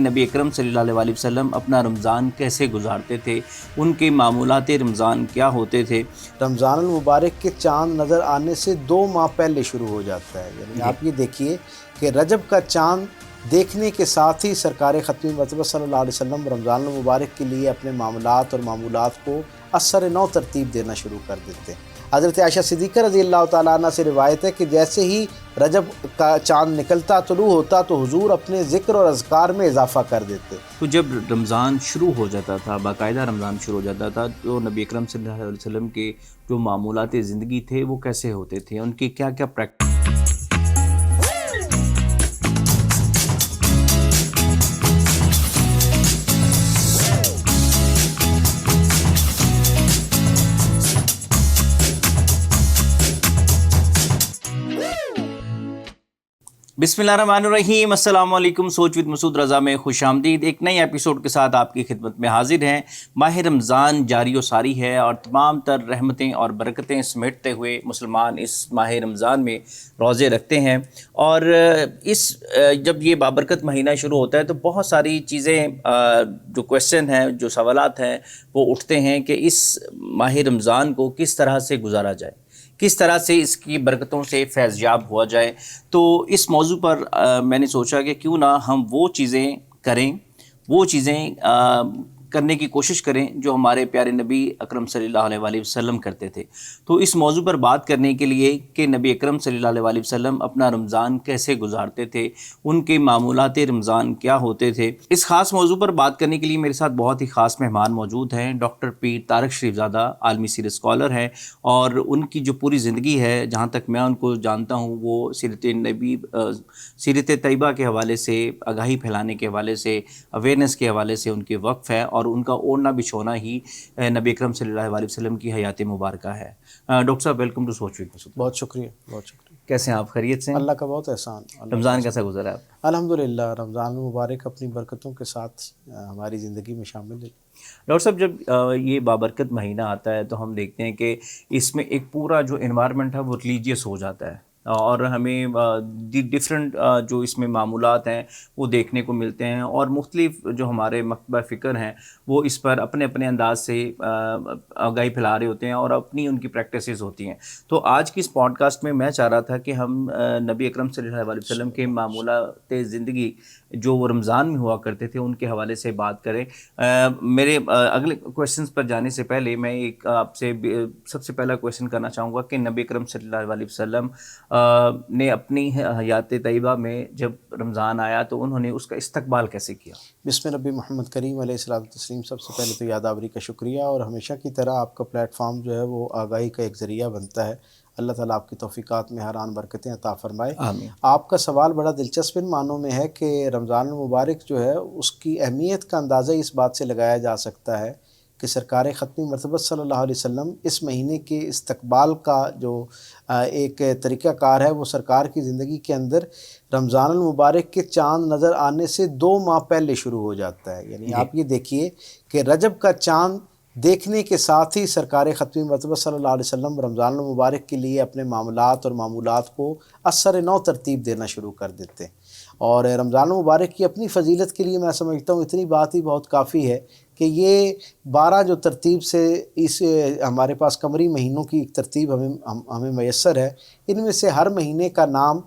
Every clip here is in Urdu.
نبی اکرم صلی اللہ علیہ وسلم اپنا رمضان کیسے گزارتے تھے، ان کے معمولات رمضان کیا ہوتے تھے۔ رمضان المبارک کے چاند نظر آنے سے 2 ماہ پہلے شروع ہو جاتا ہے، یعنی آپ یہ دیکھیے کہ رجب کا چاند دیکھنے کے ساتھ ہی سرکار ختم مرتبہ صلی اللہ علیہ وسلم رمضان المبارک کے لیے اپنے معاملات اور معمولات کو اثر نو ترتیب دینا شروع کر دیتے ہیں۔ حضرت عائشہ صدیقہ رضی اللہ تعالیٰ عنہ سے روایت ہے کہ جیسے ہی رجب کا چاند نکلتا طلوع ہوتا تو حضور اپنے ذکر اور اذکار میں اضافہ کر دیتے۔ تو جب رمضان شروع ہو جاتا تھا، باقاعدہ رمضان شروع ہو جاتا تھا، تو نبی اکرم صلی اللہ علیہ وسلم کے جو معمولات زندگی تھے وہ کیسے ہوتے تھے، ان کی کیا کیا پریکٹس؟ بسم اللہ الرحمن الرحیم، السلام علیکم۔ سوچ وتھ مسعود رضا میں خوش آمدید۔ ایک نئی ایپیسوڈ کے ساتھ آپ کی خدمت میں حاضر ہیں۔ ماہ رمضان جاری و ساری ہے اور تمام تر رحمتیں اور برکتیں سمیٹتے ہوئے مسلمان اس ماہ رمضان میں روزے رکھتے ہیں، اور جب یہ بابرکت مہینہ شروع ہوتا ہے تو بہت ساری چیزیں جو کویسچن ہیں، جو سوالات ہیں وہ اٹھتے ہیں کہ اس ماہ رمضان کو کس طرح سے گزارا جائے، کس طرح سے اس کی برکتوں سے فیض یاب ہوا جائے۔ تو اس موضوع پر میں نے سوچا کہ کیوں نہ ہم وہ چیزیں کریں، وہ چیزیں کرنے کی کوشش کریں جو ہمارے پیارے نبی اکرم صلی اللہ علیہ وسلم کرتے تھے۔ تو اس موضوع پر بات کرنے کے لیے کہ نبی اکرم صلی اللہ علیہ وسلم اپنا رمضان کیسے گزارتے تھے، ان کے معمولات رمضان کیا ہوتے تھے، اس خاص موضوع پر بات کرنے کے لیے میرے ساتھ بہت ہی خاص مہمان موجود ہیں۔ ڈاکٹر پیر طارق شریف زادہ عالمی سیرت اسکالر ہیں، اور ان کی جو پوری زندگی ہے، جہاں تک میں ان کو جانتا ہوں، وہ سیرت طیبہ کے حوالے سے، آگاہی پھیلانے کے حوالے سے، اویئرنیس کے حوالے سے ان کے وقف ہے، اور ان کا اوڑھنا بچھونا ہی نبی اکرم صلی اللہ علیہ وسلم کی حیات مبارکہ ہے۔ ڈاکٹر صاحب، ویلکم ٹو سوچ وتھ مسعود۔ بہت شکریہ، بہت شکریہ۔ کیسے ہیں آپ؟ خیریت سے ہیں؟ اللہ کا بہت احسان۔ رمضان کیسا گزرا ہے آپ؟ الحمدللہ، رمضان المبارک اپنی برکتوں کے ساتھ ہماری زندگی میں شامل ہے۔ ڈاکٹر صاحب، جب یہ بابرکت مہینہ آتا ہے تو ہم دیکھتے ہیں کہ اس میں ایک پورا جو انوائرمنٹ ہے وہ ریلیجیس ہو جاتا ہے، اور ہمیں ڈفرینٹ جو اس میں معمولات ہیں وہ دیکھنے کو ملتے ہیں، اور مختلف جو ہمارے مکتبہ فکر ہیں وہ اس پر اپنے اپنے انداز سے آگاہی پھیلا رہے ہوتے ہیں، اور اپنی ان کی پریکٹسز ہوتی ہیں۔ تو آج کی اس پوڈ کاسٹ میں چاہ رہا تھا کہ ہم نبی اکرم صلی اللہ علیہ وسلم کے معمولات زندگی جو وہ رمضان میں ہوا کرتے تھے ان کے حوالے سے بات کریں۔ میرے اگلے کویشچنز پر جانے سے پہلے میں ایک آپ سے سب سے پہلا کویشچن کرنا چاہوں گا کہ نبی اکرم صلی اللہ علیہ وسلم نے اپنی حیات طیبہ میں جب رمضان آیا تو انہوں نے اس کا استقبال کیسے کیا؟ بسم نبی محمد کریم علیہ الصلوۃ والتسلیم۔ سب سے پہلے تو یادآوری کا شکریہ، اور ہمیشہ کی طرح آپ کا پلیٹ فارم جو ہے وہ آگاہی کا ایک ذریعہ بنتا ہے۔ اللہ تعالیٰ آپ کی توفیقات میں ہر آن برکتیں عطا فرمائے۔ آمین۔ آپ کا سوال بڑا دلچسپ ان معنوں میں ہے کہ رمضان المبارک جو ہے اس کی اہمیت کا اندازہ اس بات سے لگایا جا سکتا ہے کہ سرکار ختمی مرتبہ صلی اللہ علیہ وسلم اس مہینے کے استقبال کا جو ایک طریقہ کار ہے وہ سرکار کی زندگی کے اندر رمضان المبارک کے چاند نظر آنے سے 2 ماہ پہلے شروع ہو جاتا ہے۔ یعنی آپ یہ دیکھیے کہ رجب کا چاند دیکھنے کے ساتھ ہی سرکار ختمی مرتبہ صلی اللہ علیہ وسلم رمضان المبارک کے لیے اپنے معاملات اور معمولات کو اثر نو ترتیب دینا شروع کر دیتے ہیں۔ اور رمضان المبارک کی اپنی فضیلت کے لیے میں سمجھتا ہوں اتنی بات ہی بہت کافی ہے کہ یہ 12 جو ترتیب سے اس ہمارے پاس قمری مہینوں کی ایک ترتیب ہمیں میسر ہے، ان میں سے ہر مہینے کا نام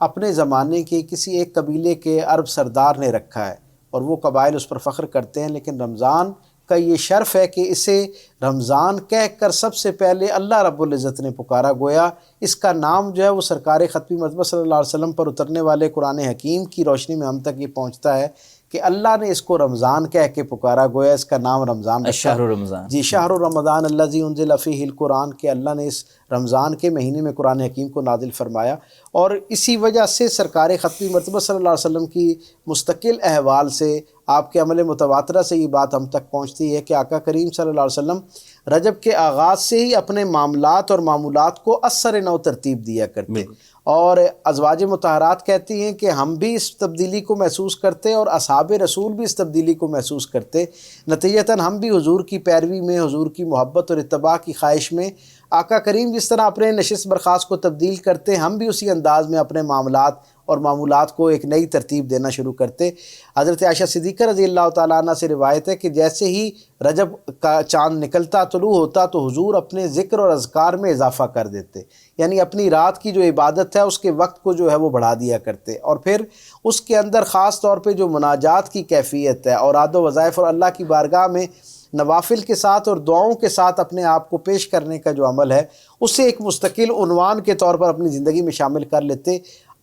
اپنے زمانے کے کسی ایک قبیلے کے عرب سردار نے رکھا ہے، اور وہ قبائل اس پر فخر کرتے ہیں، لیکن رمضان کا یہ شرف ہے کہ اسے رمضان کہہ کر سب سے پہلے اللہ رب العزت نے پکارا، گویا اس کا نام جو ہے وہ سرکار ختمی مرتبہ صلی اللہ علیہ وسلم پر اترنے والے قرآن حکیم کی روشنی میں ہم تک یہ پہنچتا ہے کہ اللہ نے اس کو رمضان کہہ کے پکارا، گویا اس کا نام رمضان رکھا۔ شہر رمضان، جی، شہر رمضان الذی انزل فیہ القرآن، کہ اللہ نے اس رمضان کے مہینے میں قرآن حکیم کو نازل فرمایا، اور اسی وجہ سے سرکار ختمی مرتبہ صلی اللہ علیہ وسلم کی مستقل احوال سے، آپ کے عمل متواترہ سے یہ بات ہم تک پہنچتی ہے کہ آقا کریم صلی اللہ علیہ وسلم رجب کے آغاز سے ہی اپنے معاملات اور معمولات کو اثر نو ترتیب دیا کرتے، اور ازواج مطہرات کہتی ہیں کہ ہم بھی اس تبدیلی کو محسوس کرتے اور اصحاب رسول بھی اس تبدیلی کو محسوس کرتے۔ نتیجتاً ہم بھی حضور کی پیروی میں، حضور کی محبت اور اتباع کی خواہش میں آقا کریم جس طرح اپنے نشست برخاست کو تبدیل کرتے، ہم بھی اسی انداز میں اپنے معاملات اور معمولات کو ایک نئی ترتیب دینا شروع کرتے۔ حضرت عائشہ صدیقہ رضی اللہ تعالیٰ عنہ سے روایت ہے کہ جیسے ہی رجب کا چاند نکلتا طلوع ہوتا تو حضور اپنے ذکر اور اذکار میں اضافہ کر دیتے، یعنی اپنی رات کی جو عبادت ہے اس کے وقت کو جو ہے وہ بڑھا دیا کرتے، اور پھر اس کے اندر خاص طور پہ جو مناجات کی کیفیت ہے، اوراد و وظائف اور اللہ کی بارگاہ میں نوافل کے ساتھ اور دعاؤں کے ساتھ اپنے آپ کو پیش کرنے کا جو عمل ہے اسے ایک مستقل عنوان کے طور پر اپنی زندگی میں شامل کر لیتے۔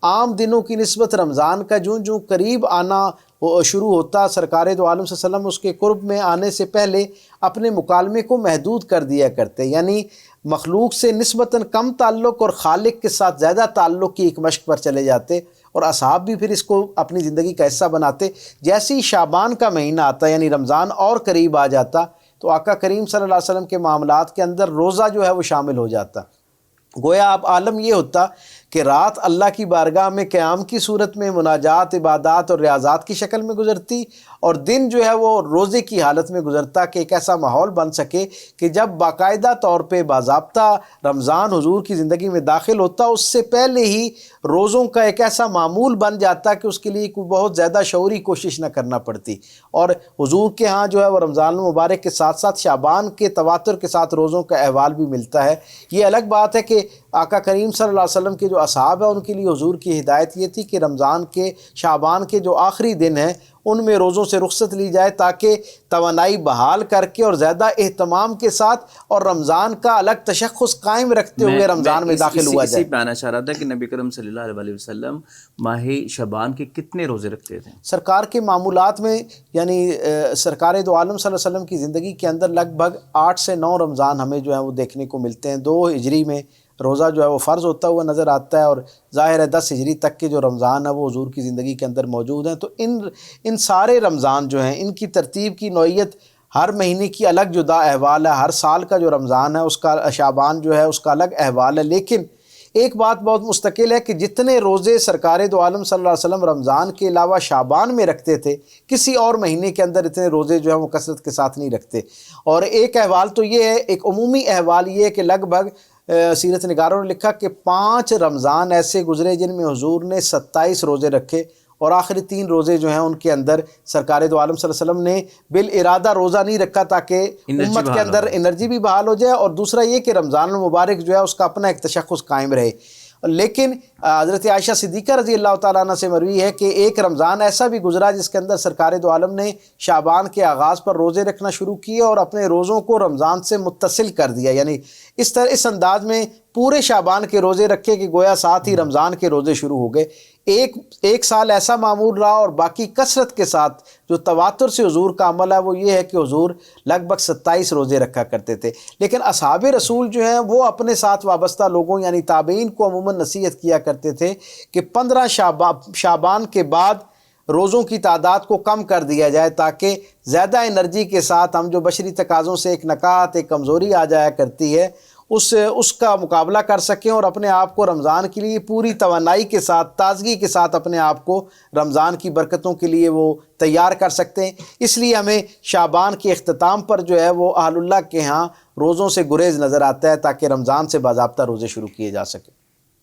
عام دنوں کی نسبت رمضان کا جوں قریب آنا شروع ہوتا، سرکار دو عالم صلی اللہ علیہ وسلم اس کے قرب میں آنے سے پہلے اپنے مکالمے کو محدود کر دیا کرتے، یعنی مخلوق سے نسبتاً کم تعلق اور خالق کے ساتھ زیادہ تعلق کی ایک مشق پر چلے جاتے، اور اصحاب بھی پھر اس کو اپنی زندگی کا حصہ بناتے۔ جیسے ہی شعبان کا مہینہ آتا یعنی رمضان اور قریب آ جاتا تو آقا کریم صلی اللہ علیہ وسلم کے معاملات کے اندر روزہ جو ہے وہ شامل ہو جاتا۔ گویا اب عالم یہ ہوتا کہ رات اللہ کی بارگاہ میں قیام کی صورت میں مناجات، عبادات اور ریاضات کی شکل میں گزرتی، اور دن جو ہے وہ روزے کی حالت میں گزرتا کہ ایک ایسا ماحول بن سکے کہ جب باقاعدہ طور پہ باضابطہ رمضان حضور کی زندگی میں داخل ہوتا اس سے پہلے ہی روزوں کا ایک ایسا معمول بن جاتا کہ اس کے لیے کوئی بہت زیادہ شعوری کوشش نہ کرنا پڑتی، اور حضور کے ہاں جو ہے وہ رمضان المبارک کے ساتھ ساتھ شعبان کے تواتر کے ساتھ روزوں کا احوال بھی ملتا ہے۔ یہ الگ بات ہے کہ آقا کریم صلی اللہ علیہ وسلم کے جو اصحاب ہیں ان کے لیے حضور کی ہدایت یہ تھی کہ رمضان کے شعبان کے جو آخری دن ہیں ان میں روزوں سے رخصت لی جائے تاکہ توانائی بحال کر کے اور زیادہ اہتمام کے ساتھ اور رمضان کا الگ تشخص قائم رکھتے ہوئے رمضان میں داخل ہوا جائے۔ اسی پہ آنا چاہ رہا تھا کہ نبی کرم صلی اللہ علیہ وسلم ماہ شعبان کے کتنے روزے رکھتے تھے؟ سرکار کے معمولات میں یعنی سرکار دو عالم صلی اللہ علیہ وسلم کی زندگی کے اندر لگ بھگ 8 سے 9 رمضان ہمیں جو ہیں وہ دیکھنے کو ملتے ہیں۔ 2 ہجری میں روزہ جو ہے وہ فرض ہوتا ہوا نظر آتا ہے، اور ظاہر ہے 10 ہجری تک کے جو رمضان ہے وہ حضور کی زندگی کے اندر موجود ہیں۔ تو ان سارے رمضان جو ہیں ان کی ترتیب کی نوعیت ہر مہینے کی الگ جدا احوال ہے، ہر سال کا جو رمضان ہے اس کا شعبان جو ہے اس کا الگ احوال ہے، لیکن ایک بات بہت مستقل ہے کہ جتنے روزے سرکار دو عالم صلی اللہ علیہ وسلم رمضان کے علاوہ شعبان میں رکھتے تھے کسی اور مہینے کے اندر اتنے روزے جو ہیں وہ کثرت کے ساتھ نہیں رکھتے۔ اور ایک احوال تو یہ ہے، ایک عمومی احوال یہ ہے کہ لگ بھگ سیرت نگاروں نے لکھا کہ 5 رمضان ایسے گزرے جن میں حضور نے 27 روزے رکھے، اور آخری 3 روزے جو ہیں ان کے اندر سرکار دو عالم صلی اللہ علیہ وسلم نے بالارادہ روزہ نہیں رکھا تاکہ امت کے اندر انرجی بھی بحال ہو جائے، اور دوسرا یہ کہ رمضان المبارک جو ہے اس کا اپنا ایک تشخص قائم رہے۔ لیکن حضرت عائشہ صدیقہ رضی اللہ تعالیٰ عنہ سے مروی ہے کہ ایک رمضان ایسا بھی گزرا جس کے اندر سرکار دو عالم نے شعبان کے آغاز پر روزے رکھنا شروع کیے اور اپنے روزوں کو رمضان سے متصل کر دیا، یعنی اس انداز میں پورے شعبان کے روزے رکھے کہ گویا ساتھ ہی رمضان کے روزے شروع ہو گئے۔ ایک سال ایسا معمول رہا، اور باقی کثرت کے ساتھ جو تواتر سے حضور کا عمل ہے وہ یہ ہے کہ حضور لگ بھگ 27 روزے رکھا کرتے تھے۔ لیکن اصحاب رسول جو ہیں وہ اپنے ساتھ وابستہ لوگوں یعنی تابعین کو عموماً نصیحت کیا کرتے تھے کہ 15 شعبان کے بعد روزوں کی تعداد کو کم کر دیا جائے تاکہ زیادہ انرجی کے ساتھ ہم جو بشری تقاضوں سے ایک نکات، ایک کمزوری آ جایا کرتی ہے اس کا مقابلہ کر سکیں، اور اپنے آپ کو رمضان کے لیے پوری توانائی کے ساتھ، تازگی کے ساتھ اپنے آپ کو رمضان کی برکتوں کے لیے وہ تیار کر سکتے ہیں۔ اس لیے ہمیں شعبان کے اختتام پر جو ہے وہ اہل اللہ کے ہاں روزوں سے گریز نظر آتا ہے تاکہ رمضان سے باضابطہ روزے شروع کیے جا سکیں۔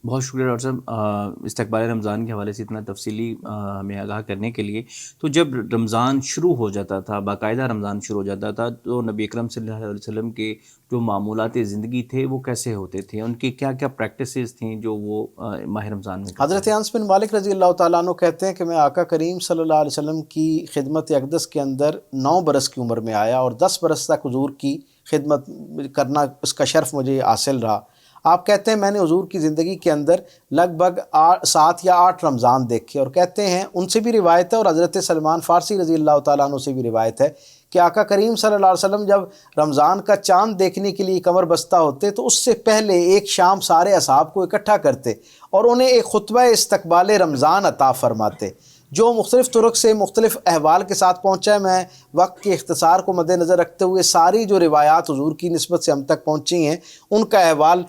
بہت شکریہ ڈاکٹر صاحب استقبال رمضان کے حوالے سے اتنا تفصیلی ہمیں آگاہ کرنے کے لیے۔ تو جب رمضان شروع ہو جاتا تھا، باقاعدہ رمضان شروع ہو جاتا تھا، تو نبی اکرم صلی اللہ علیہ وسلم کے جو معمولات زندگی تھے وہ کیسے ہوتے تھے؟ ان کی کیا کیا پریکٹسز تھیں جو وہ ماہ رمضان میں کرتے حضرت انس بن مالک رضی اللہ تعالیٰ عنہ کہتے ہیں کہ میں آقا کریم صلی اللہ علیہ وسلم کی خدمت اقدس کے اندر 9 برس کی عمر میں آیا، اور 10 برس تک حضور کی خدمت کرنا اس کا شرف مجھے حاصل رہا۔ آپ کہتے ہیں میں نے حضور کی زندگی کے اندر لگ بھگ 7 یا 8 رمضان دیکھے، اور کہتے ہیں ان سے بھی روایت ہے اور حضرت سلمان فارسی رضی اللہ تعالیٰ عنہ سے بھی روایت ہے کہ آقا کریم صلی اللہ علیہ وسلم جب رمضان کا چاند دیکھنے کے لیے کمر بستہ ہوتے تو اس سے پہلے ایک شام سارے اصحاب کو اکٹھا کرتے اور انہیں ایک خطبہ استقبال رمضان عطا فرماتے جو مختلف طرق سے مختلف احوال کے ساتھ پہنچا ہے۔ میں وقت کے اختصار کو مد نظر رکھتے ہوئے ساری جو روایات حضور کی نسبت سے ہم تک پہنچی ہیں ان کا احوال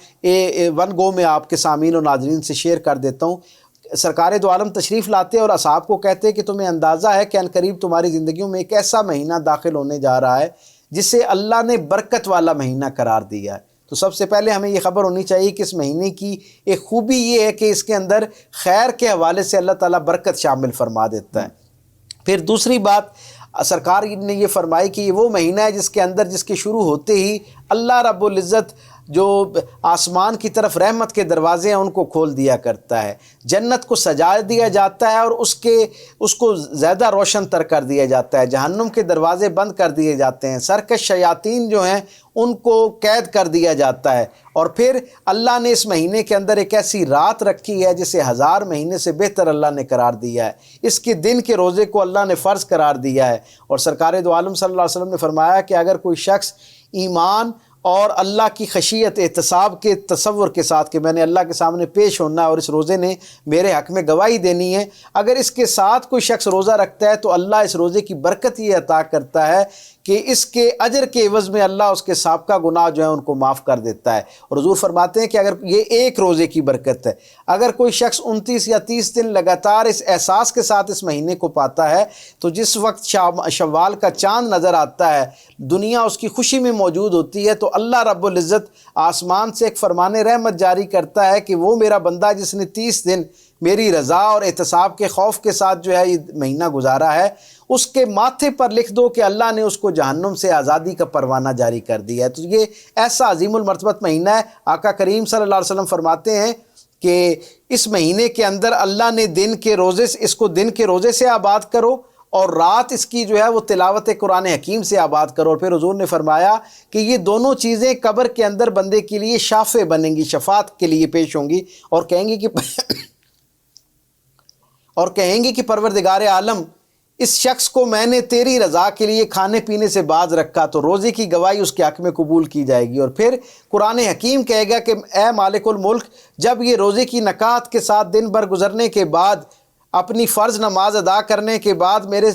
ون گو میں آپ کے سامعین و ناظرین سے شیئر کر دیتا ہوں۔ سرکار دو عالم تشریف لاتے اور اصحاب کو کہتے کہ تمہیں اندازہ ہے کہ عنقریب تمہاری زندگیوں میں ایک ایسا مہینہ داخل ہونے جا رہا ہے جسے اللہ نے برکت والا مہینہ قرار دیا ہے۔ تو سب سے پہلے ہمیں یہ خبر ہونی چاہیے کہ اس مہینے کی ایک خوبی یہ ہے کہ اس کے اندر خیر کے حوالے سے اللہ تعالیٰ برکت شامل فرما دیتا ہے۔ پھر دوسری بات سرکار نے یہ فرمائی کہ یہ وہ مہینہ ہے جس کے اندر جس کے شروع ہوتے ہی اللہ رب العزت جو آسمان کی طرف رحمت کے دروازے ہیں ان کو کھول دیا کرتا ہے، جنت کو سجا دیا جاتا ہے اور اس کو زیادہ روشن تر کر دیا جاتا ہے، جہنم کے دروازے بند کر دیے جاتے ہیں، سرکش شیاطین جو ہیں ان کو قید کر دیا جاتا ہے، اور پھر اللہ نے اس مہینے کے اندر ایک ایسی رات رکھی ہے جسے 1000 مہینے سے بہتر اللہ نے قرار دیا ہے، اس کے دن کے روزے کو اللہ نے فرض قرار دیا ہے، اور سرکار دو عالم صلی اللہ علیہ وسلم نے فرمایا کہ اگر کوئی شخص ایمان اور اللہ کی خشیت احتساب کے تصور کے ساتھ کہ میں نے اللہ کے سامنے پیش ہونا ہے اور اس روزے نے میرے حق میں گواہی دینی ہے، اگر اس کے ساتھ کوئی شخص روزہ رکھتا ہے تو اللہ اس روزے کی برکت یہ عطا کرتا ہے کہ اس کے اجر کے عوض میں اللہ اس کے سابقہ گناہ جو ہیں ان کو معاف کر دیتا ہے۔ اور حضور فرماتے ہیں کہ اگر یہ ایک روزے کی برکت ہے، اگر کوئی شخص 29 یا 30 دن لگاتار اس احساس کے ساتھ اس مہینے کو پاتا ہے تو جس وقت شوال کا چاند نظر آتا ہے، دنیا اس کی خوشی میں موجود ہوتی ہے، تو اللہ رب العزت آسمان سے ایک فرمان رحمت جاری کرتا ہے کہ وہ میرا بندہ جس نے 30 دن میری رضا اور احتساب کے خوف کے ساتھ جو ہے یہ مہینہ گزارا ہے، اس کے ماتھے پر لکھ دو کہ اللہ نے اس کو جہنم سے آزادی کا پروانہ جاری کر دیا ہے۔ تو یہ ایسا عظیم المرتبت مہینہ ہے۔ آقا کریم صلی اللہ علیہ وسلم فرماتے ہیں کہ اس مہینے کے اندر اللہ نے اس کو دن کے روزے سے آباد کرو اور رات اس کی جو ہے وہ تلاوت قرآن حکیم سے آباد کرو، اور پھر حضور نے فرمایا کہ یہ دونوں چیزیں قبر کے اندر بندے کے لیے شافع بنیں گی، شفاعت کے لیے پیش ہوں گی، اور کہیں گی کہ پروردگار عالم، اس شخص کو میں نے تیری رضا کے لیے کھانے پینے سے باز رکھا، تو روزے کی گواہی اس کے حق میں قبول کی جائے گی۔ اور پھر قرآن حکیم کہے گا کہ اے مالک الملک، جب یہ روزے کی نکات کے ساتھ دن بھر گزرنے کے بعد اپنی فرض نماز ادا کرنے کے بعد میرے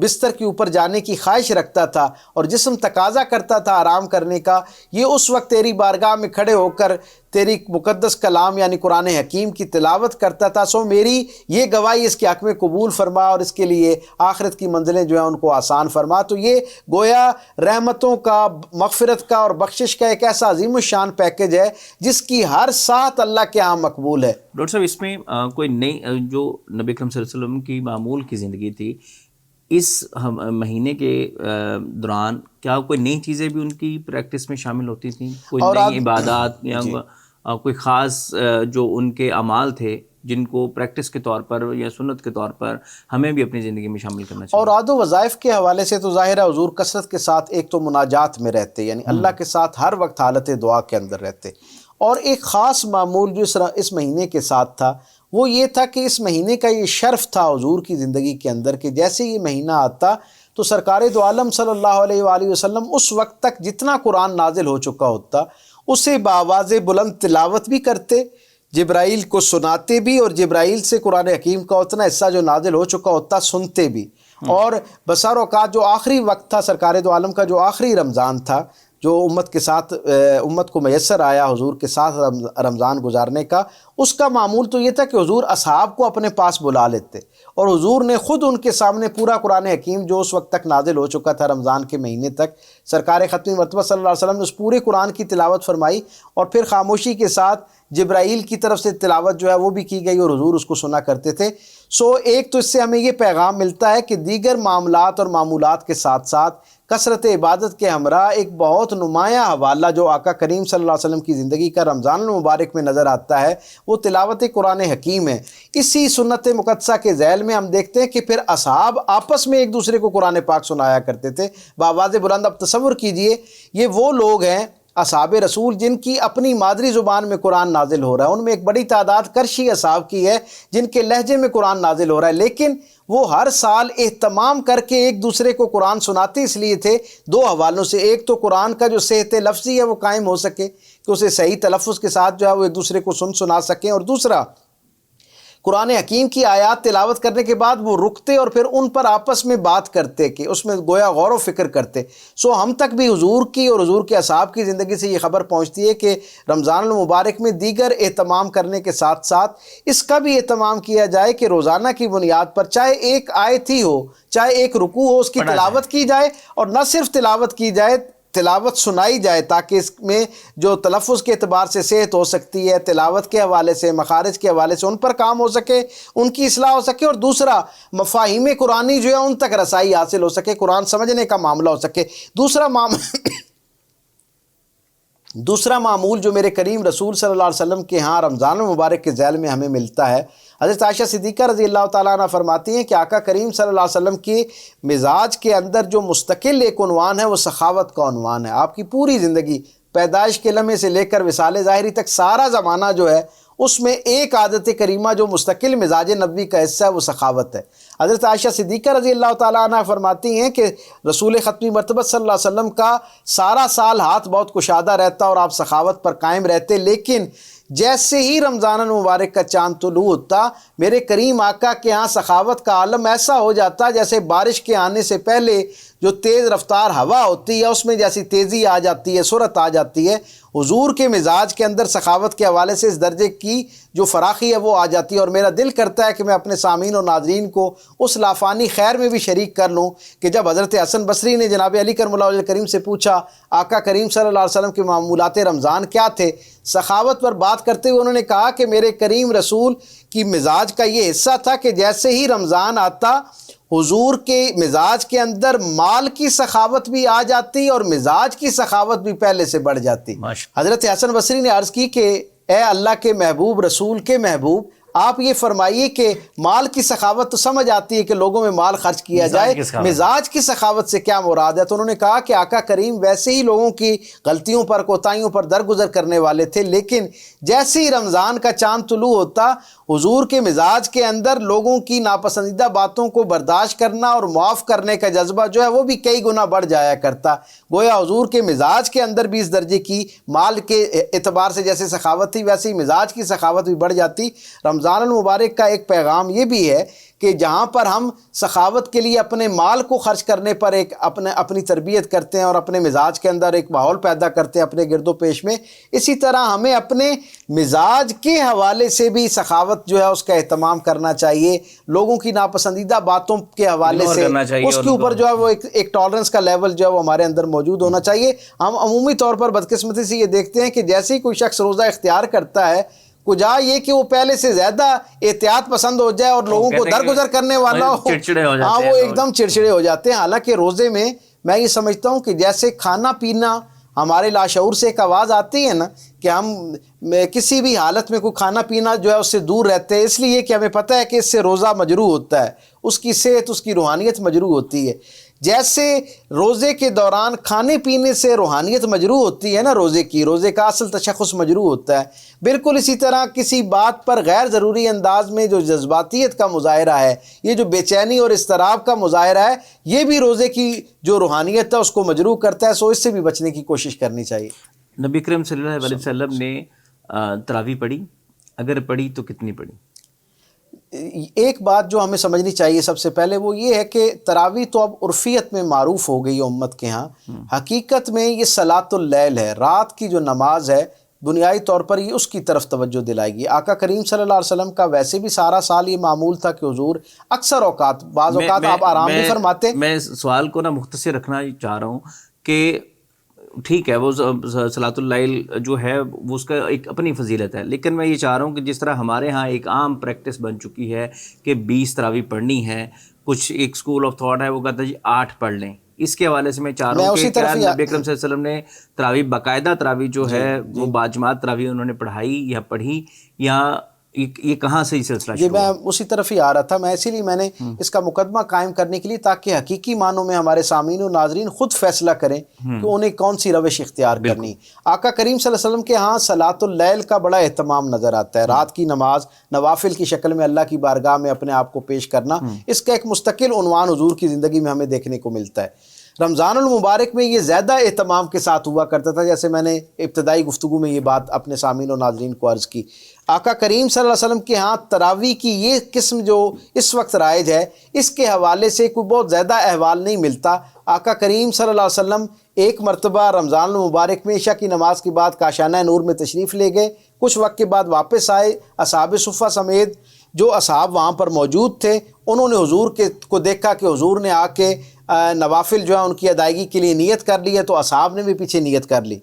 بستر کے اوپر جانے کی خواہش رکھتا تھا اور جسم تقاضا کرتا تھا آرام کرنے کا، یہ اس وقت تیری بارگاہ میں کھڑے ہو کر تیری مقدس کلام یعنی قرآن حکیم کی تلاوت کرتا تھا، سو میری یہ گواہی اس کے حق میں قبول فرما اور اس کے لیے آخرت کی منزلیں جو ہیں ان کو آسان فرما۔ تو یہ گویا رحمتوں کا، مغفرت کا اور بخشش کا ایک ایسا عظیم الشان پیکج ہے جس کی ہر ساتھ اللہ کے ہاں مقبول ہے۔ ڈاکٹر صاحب، اس میں کوئی نئی جو نبی اکرم صلی اللہ علیہ وسلم کی معمول کی زندگی تھی، اس مہینے کے دوران کیا کوئی نئی چیزیں بھی ان کی پریکٹس میں شامل ہوتی تھیں؟ کوئی نئی عبادات یا کوئی خاص جو ان کے اعمال تھے جن کو پریکٹس کے طور پر یا سنت کے طور پر ہمیں بھی اپنی زندگی میں شامل کرنا چاہیے؟ اور عاد و وظائف کے حوالے سے تو ظاہر ہے حضور کثرت کے ساتھ ایک تو مناجات میں رہتے، یعنی اللہ کے ساتھ ہر وقت حالت دعا کے اندر رہتے، اور ایک خاص معمول جو اس مہینے کے ساتھ تھا وہ یہ تھا کہ اس مہینے کا یہ شرف تھا حضور کی زندگی کے اندر کہ جیسے یہ مہینہ آتا تو سرکار دو عالم صلی اللہ علیہ وآلہ وسلم اس وقت تک جتنا قرآن نازل ہو چکا ہوتا اسے بآواز بلند تلاوت بھی کرتے، جبرائیل کو سناتے بھی، اور جبرائیل سے قرآن حکیم کا اتنا حصہ جو نازل ہو چکا ہوتا سنتے بھی۔ اور بسا اوقات جو آخری وقت تھا سرکار دو عالم کا، جو آخری رمضان تھا جو امت کے ساتھ امت کو میسر آیا حضور کے ساتھ رمضان گزارنے کا، اس کا معمول تو یہ تھا کہ حضور اصحاب کو اپنے پاس بلا لیتے اور حضور نے خود ان کے سامنے پورا قرآن حکیم جو اس وقت تک نازل ہو چکا تھا رمضان کے مہینے تک، سرکار ختمی مرتبہ صلی اللہ علیہ وسلم نے اس پورے قرآن کی تلاوت فرمائی، اور پھر خاموشی کے ساتھ جبرائیل کی طرف سے تلاوت جو ہے وہ بھی کی گئی اور حضور اس کو سنا کرتے تھے۔ سو ایک تو اس سے ہمیں یہ پیغام ملتا ہے کہ دیگر معاملات اور معمولات کے ساتھ ساتھ کثرت عبادت کے ہمراہ ایک بہت نمایاں حوالہ جو آقا کریم صلی اللہ علیہ وسلم کی زندگی کا رمضان المبارک میں نظر آتا ہے وہ تلاوت قرآن حکیم ہے۔ اسی سنت مقدسہ کے ذیل میں ہم دیکھتے ہیں کہ پھر اصحاب آپس میں ایک دوسرے کو قرآن پاک سنایا کرتے تھے بآواز بلند۔ اب تصور کیجئے یہ وہ لوگ ہیں اصحاب رسول جن کی اپنی مادری زبان میں قرآن نازل ہو رہا ہے، ان میں ایک بڑی تعداد کرشی اصحاب کی ہے جن کے لہجے میں قرآن نازل ہو رہا ہے، لیکن وہ ہر سال اہتمام کر کے ایک دوسرے کو قرآن سناتے اس لیے تھے دو حوالوں سے، ایک تو قرآن کا جو صحت لفظی ہے وہ قائم ہو سکے کہ اسے صحیح تلفظ کے ساتھ جو ہے وہ ایک دوسرے کو سنا سکیں، اور دوسرا قرآن حکیم کی آیات تلاوت کرنے کے بعد وہ رکتے اور پھر ان پر آپس میں بات کرتے کہ اس میں گویا غور و فکر کرتے۔ سو ہم تک بھی حضور کی اور حضور کے اصحاب کی زندگی سے یہ خبر پہنچتی ہے کہ رمضان المبارک میں دیگر اہتمام کرنے کے ساتھ ساتھ اس کا بھی اہتمام کیا جائے کہ روزانہ کی بنیاد پر چاہے ایک آیت ہی ہو، چاہے ایک رکوع ہو، اس کی تلاوت کی جائے، اور نہ صرف تلاوت کی جائے، تلاوت سنائی جائے تاکہ اس میں جو تلفظ کے اعتبار سے صحت ہو سکتی ہے، تلاوت کے حوالے سے، مخارج کے حوالے سے ان پر کام ہو سکے، ان کی اصلاح ہو سکے، اور دوسرا مفاہیم قرآنی جو ہے ان تک رسائی حاصل ہو سکے، قرآن سمجھنے کا معاملہ ہو سکے۔ دوسرا معمول جو میرے کریم رسول صلی اللہ علیہ وسلم کے ہاں رمضان المبارک کے ذیل میں ہمیں ملتا ہے، حضرت عائشہ صدیقہ رضی اللہ تعالیٰ عنہ فرماتی ہیں کہ آقا کریم صلی اللہ علیہ وسلم کے مزاج کے اندر جو مستقل ایک عنوان ہے وہ سخاوت کا عنوان ہے۔ آپ کی پوری زندگی پیدائش کے لمحے سے لے کر وصال ظاہری تک سارا زمانہ جو ہے اس میں ایک عادت کریمہ جو مستقل مزاج نبوی کا حصہ ہے وہ سخاوت ہے۔ حضرت عائشہ صدیقہ رضی اللہ تعالیٰ عنہ فرماتی ہیں کہ رسول ختمی مرتبت صلی اللہ علیہ وسلم کا سارا سال ہاتھ بہت کشادہ رہتا اور آپ سخاوت پر قائم رہتے، لیکن جیسے ہی رمضان المبارک کا چاند طلوع ہوتا میرے کریم آقا کے ہاں سخاوت کا عالم ایسا ہو جاتا جیسے بارش کے آنے سے پہلے جو تیز رفتار ہوا ہوتی ہے اس میں جیسی تیزی آ جاتی ہے، سرعت آ جاتی ہے، حضور کے مزاج کے اندر سخاوت کے حوالے سے اس درجے کی جو فراخی ہے وہ آ جاتی ہے۔ اور میرا دل کرتا ہے کہ میں اپنے سامعین و ناظرین کو اس لافانی خیر میں بھی شریک کر لوں کہ جب حضرت حسن بصری نے جناب علی کرم اللہ وجہ کریم سے پوچھا آقا کریم صلی اللہ علیہ وسلم کے معمولات رمضان کیا تھے، سخاوت پر بات کرتے ہوئے انہوں نے کہا کہ میرے کریم رسول کی مزاج کا یہ حصہ تھا کہ جیسے ہی رمضان آتا حضور کے مزاج کے اندر مال کی سخاوت بھی آ جاتی اور مزاج کی سخاوت بھی پہلے سے بڑھ جاتی۔ حضرت حسن بصری نے عرض کی کہ اے اللہ کے محبوب، رسول کے محبوب، آپ یہ فرمائیے کہ مال کی سخاوت تو سمجھ آتی ہے کہ لوگوں میں مال خرچ کیا جائے، مزاج کی سخاوت سے کیا مراد ہے؟ تو انہوں نے کہا کہ آقا کریم ویسے ہی لوگوں کی غلطیوں پر، کوتاہیوں پر درگزر کرنے والے تھے، لیکن جیسے ہی رمضان کا چاند طلوع ہوتا حضور کے مزاج کے اندر لوگوں کی ناپسندیدہ باتوں کو برداشت کرنا اور معاف کرنے کا جذبہ جو ہے وہ بھی کئی گنا بڑھ جایا کرتا۔ گویا حضور کے مزاج کے اندر بھی اس درجے کی مال کے اعتبار سے جیسے سخاوت تھی ویسے ہی مزاج کی سخاوت بھی بڑھ جاتی۔ رمضان المبارک کا ایک پیغام یہ بھی ہے کہ جہاں پر ہم سخاوت کے لیے اپنے مال کو خرچ کرنے پر ایک اپنی تربیت کرتے ہیں اور اپنے مزاج کے اندر ایک ماحول پیدا کرتے ہیں اپنے گرد و پیش میں، اسی طرح ہمیں اپنے مزاج کے حوالے سے بھی سخاوت جو ہے اس کا اہتمام کرنا چاہیے، لوگوں کی ناپسندیدہ باتوں کے حوالے سے اس کے اوپر جو ہے وہ ایک ٹالرنس کا لیول جو ہے وہ ہمارے اندر موجود ہونا چاہیے۔ ہم عمومی طور پر بدقسمتی سے یہ دیکھتے ہیں کہ جیسے ہی کوئی شخص روزہ اختیار کرتا ہے کجا یہ کہ وہ پہلے سے زیادہ احتیاط پسند ہو جائے اور لوگوں کو درگزر کرنے والا ہو، ہاں وہ ایک دم چڑچڑے ہو جاتے ہیں۔ حالانکہ روزے میں میں یہ سمجھتا ہوں کہ جیسے کھانا پینا ہمارے لاشعور سے ایک آواز آتی ہے نا کہ ہم کسی بھی حالت میں کوئی کھانا پینا جو ہے اس سے دور رہتے ہیں، اس لیے کہ ہمیں پتہ ہے کہ اس سے روزہ مجروح ہوتا ہے، اس کی صحت، اس کی روحانیت مجروح ہوتی ہے۔ جیسے روزے کے دوران کھانے پینے سے روحانیت مجروح ہوتی ہے نا، روزے کا اصل تشخص مجروح ہوتا ہے، بالکل اسی طرح کسی بات پر غیر ضروری انداز میں جو جذباتیت کا مظاہرہ ہے، یہ جو بے چینی اور اضطراب کا مظاہرہ ہے، یہ بھی روزے کی جو روحانیت ہے اس کو مجروح کرتا ہے، سو اس سے بھی بچنے کی کوشش کرنی چاہیے۔ نبی کریم صلی اللہ علیہ وسلم نے تراویح پڑھی؟ اگر پڑھی تو کتنی پڑھی؟ ایک بات جو ہمیں سمجھنی چاہیے سب سے پہلے وہ یہ ہے کہ تراویح تو اب عرفیت میں معروف ہو گئی ہے امت کے ہاں، حقیقت میں یہ صلاۃ اللیل ہے، رات کی جو نماز ہے بنیادی طور پر یہ اس کی طرف توجہ دلائے گی۔ آقا کریم صلی اللہ علیہ وسلم کا ویسے بھی سارا سال یہ معمول تھا کہ حضور اکثر اوقات، بعض اوقات آپ آرام بھی فرماتے۔ میں سوال کو مختصر رکھنا چاہ رہا ہوں کہ ٹھیک ہے وہ صلاۃ اللیل جو ہے وہ اس کا ایک اپنی فضیلت ہے، لیکن میں یہ چاہ رہا ہوں کہ جس طرح ہمارے ہاں ایک عام پریکٹس بن چکی ہے کہ 20 تراویح پڑھنی ہے، کچھ ایک سکول آف تھاٹ ہے وہ کہتا ہے جی 8 پڑھ لیں، اس کے حوالے سے میں چاہ رہا ہوں کہ کیا نبی اکرم صلی اللہ علیہ وسلم نے تراویح باقاعدہ تراویح جو ہے وہ باجماعت تراویح انہوں نے پڑھائی یا پڑھی، یا یہ کہاں سے یہ سلسلہ شروع؟ میں اسی طرف ہی آ رہا تھا، میں اسی لیے میں نے اس کا مقدمہ قائم کرنے کے لیے تاکہ حقیقی معنوں میں ہمارے سامعین و ناظرین خود فیصلہ کریں کہ انہیں کون سی روش اختیار کرنی۔ آقا کریم صلی اللہ علیہ وسلم کے ہاں صلاۃ اللیل کا بڑا اہتمام نظر آتا ہے، رات کی نماز نوافل کی شکل میں اللہ کی بارگاہ میں اپنے آپ کو پیش کرنا، اس کا ایک مستقل عنوان حضور کی زندگی میں ہمیں دیکھنے کو ملتا ہے۔ رمضان المبارک میں یہ زیادہ اہتمام کے ساتھ ہوا کرتا تھا، جیسے میں نے ابتدائی گفتگو میں یہ بات اپنے سامعین و ناظرین کو عرض کی۔ آقا کریم صلی اللہ علیہ وسلم کے ہاں تراویح کی یہ قسم جو اس وقت رائج ہے، اس کے حوالے سے کوئی بہت زیادہ احوال نہیں ملتا۔ آقا کریم صلی اللہ علیہ وسلم ایک مرتبہ رمضان المبارک میں عشاء کی نماز کے بعد کاشانہ نور میں تشریف لے گئے، کچھ وقت کے بعد واپس آئے، اصحاب صفہ سمیت جو اصحاب وہاں پر موجود تھے انہوں نے حضور کو دیکھا کہ حضور نے آ کے نوافل جو ہے ان کی ادائیگی کے لیے نیت کر لی ہے تو اصحاب نے بھی پیچھے نیت کر لی،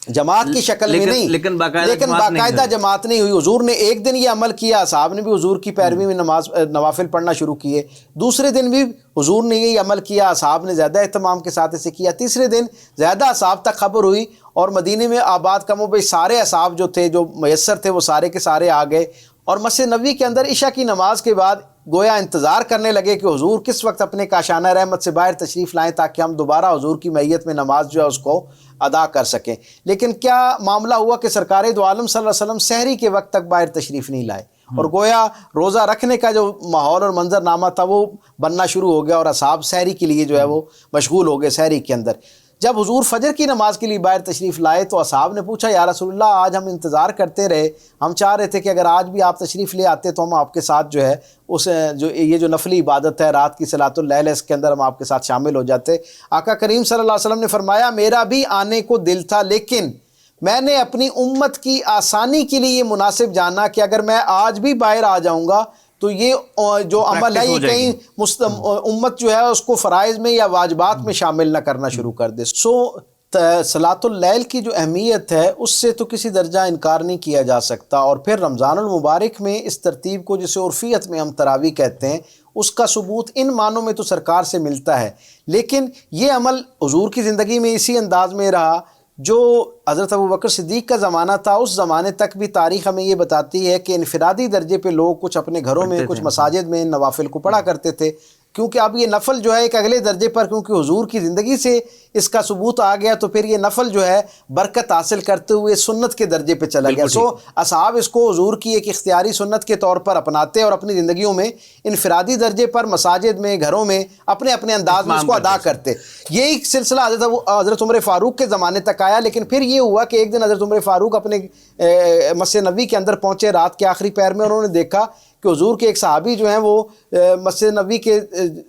جماعت کی شکل میں نہیں، لیکن باقاعدہ جماعت نہیں ہوئی۔ حضور نے ایک دن یہ عمل کیا، اصحاب نے بھی حضور کی پیروی میں نوافل پڑھنا شروع کیے، دوسرے دن بھی حضور نے یہی عمل کیا، اصحاب نے زیادہ اہتمام کے ساتھ اسے کیا، تیسرے دن زیادہ اصحاب تک خبر ہوئی اور مدینے میں آباد کم و بیش سارے اصحاب جو تھے جو میسر تھے وہ سارے کے سارے آ گئے، اور مسجد نبوی کے اندر عشاء کی نماز کے بعد گویا انتظار کرنے لگے کہ حضور کس وقت اپنے کاشانہ رحمت سے باہر تشریف لائیں تاکہ ہم دوبارہ حضور کی معیت میں نماز جو ہے اس کو ادا کر سکیں۔ لیکن کیا معاملہ ہوا کہ سرکار دو عالم صلی اللہ علیہ وسلم سحری کے وقت تک باہر تشریف نہیں لائے، اور گویا روزہ رکھنے کا جو ماحول اور منظرنامہ تھا وہ بننا شروع ہو گیا، اور اصحاب سحری کے لیے جو ہے وہ مشغول ہو گئے سحری کے اندر۔ جب حضور فجر کی نماز کے لیے باہر تشریف لائے تو اصحاب نے پوچھا یا رسول اللہ آج ہم انتظار کرتے رہے، ہم چاہ رہے تھے کہ اگر آج بھی آپ تشریف لے آتے تو ہم آپ کے ساتھ جو ہے اس یہ جو نفلی عبادت ہے رات کی صلاۃ اللیل ہے اس کے اندر ہم آپ کے ساتھ شامل ہو جاتے۔ آقا کریم صلی اللہ علیہ وسلم نے فرمایا میرا بھی آنے کو دل تھا، لیکن میں نے اپنی امت کی آسانی کے لیے یہ مناسب جانا کہ اگر میں آج بھی باہر آ جاؤں گا تو یہ جو عمل ہے یہ کہیں امت جو ہے اس کو فرائض میں یا واجبات میں شامل نہ کرنا شروع کر دے۔ صلاۃ اللیل کی جو اہمیت ہے اس سے تو کسی درجہ انکار نہیں کیا جا سکتا، اور پھر رمضان المبارک میں اس ترتیب کو جسے عرفیت میں ہم تراویح کہتے ہیں اس کا ثبوت ان معنوں میں تو سرکار سے ملتا ہے، لیکن یہ عمل حضور کی زندگی میں اسی انداز میں رہا جو حضرت ابوبکر صدیق کا زمانہ تھا، اس زمانے تک بھی تاریخ ہمیں یہ بتاتی ہے کہ انفرادی درجے پہ لوگ کچھ اپنے گھروں میں کچھ مساجد میں نوافل کو پڑھا کرتے تھے، کیونکہ اب یہ نفل جو ہے ایک اگلے درجے پر کیونکہ حضور کی زندگی سے اس کا ثبوت آ گیا تو پھر یہ نفل جو ہے برکت حاصل کرتے ہوئے سنت کے درجے پہ چلا گیا۔ اصحاب اس کو حضور کی ایک اختیاری سنت کے طور پر اپناتے اور اپنی زندگیوں میں انفرادی درجے پر مساجد میں گھروں میں اپنے اپنے انداز میں اس کو ادا کرتے۔ یہی سلسلہ حضرت عمر فاروق کے زمانے تک آیا، لیکن پھر یہ ہوا کہ ایک دن حضرت عمر فاروق اپنے مسجد نبوی کے اندر پہنچے رات کے آخری پہر میں، اور انہوں نے دیکھا کہ حضور کے ایک صحابی جو ہیں وہ مسجد نبوی کے